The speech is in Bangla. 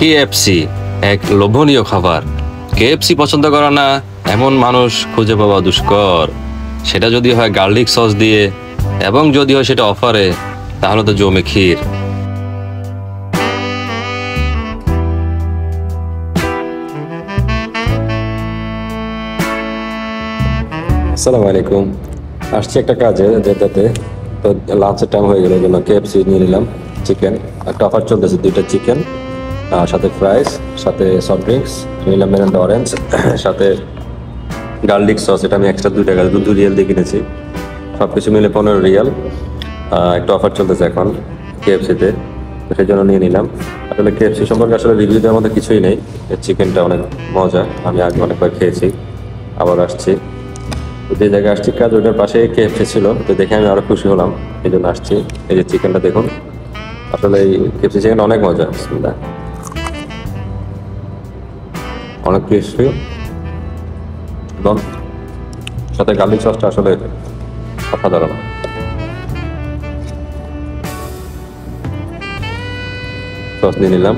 কেএফসি এক লোভনীয় খাবার। কেএফসি পছন্দ করে না এমন মানুষ খুঁজে পাওয়া দুষ্কর। সেটা যদি হয় গার্লিক সস দিয়ে এবং যদি হয় সেটা অফারে, তাহলে তো জমে ক্ষীর। আসসালামু আলাইকুম। আসছি একটা কাজে যেটাতে, তো লাঞ্চের টাইম হয়ে গেল, এই জন্য কেএফসি নিয়ে নিলাম। চিকেন একটা অফার চলতেছে, 2টা চিকেন সাথে ফ্রাইস, সাথে সফট ড্রিঙ্কস নিলাম মেরান্ডা অরেঞ্জ, সাথে গার্লিক সস। এটা আমি এক্সট্রা 2 টাকা 2 রিয়াল দিয়ে কিনেছি। সব কিছু মিলে 15 রিয়াল। একটা অফার চলতেছে এখন কেএফসিতে, তো সেই জন্য নিয়ে নিলাম। আসলে কেএফসি সম্পর্কে আসলে রিভিউ দেওয়ার মধ্যে কিছুই নেই। চিকেনটা অনেক মজা, আমি আগে অনেকবার খেয়েছি, আবার আসছি। তো যে জায়গায় আসছি কাজ, ওটার পাশে কেএফসি ছিল, তো দেখে আমি আরো খুশি হলাম, এই জন্য আসছি। এই যে চিকেনটা দেখুন, আসলে এই কেএফসি চিকেন অনেক মজা, বিসমিল্লাহ। অনেক ক্রিসপি এবং সাথে গার্লিক সসটা আসলে অসাধারণ। সস নিয়ে নিলাম।